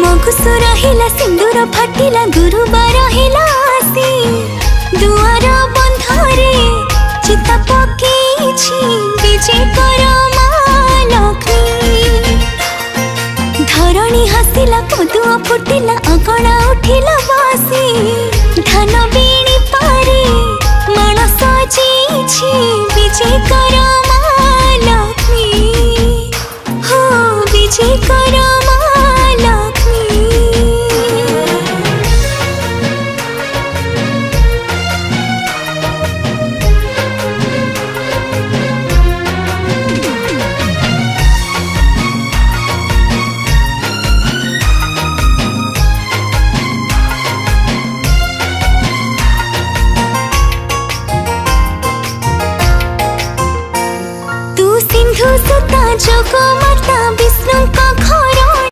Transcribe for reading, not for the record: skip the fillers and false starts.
मगुसु रहिला सिंदूर फाटिला गुरुबार हिला आसी दुआर बंधरे चिता पकेछि विजय कर माँ लक्ष्मी। धरणी हसिला कदुआ फुटिला अगणा उठिला बासी धान बीणी पारे माण सजेछि विजय कर माँ लक्ष्मी। हो विजय कर माँ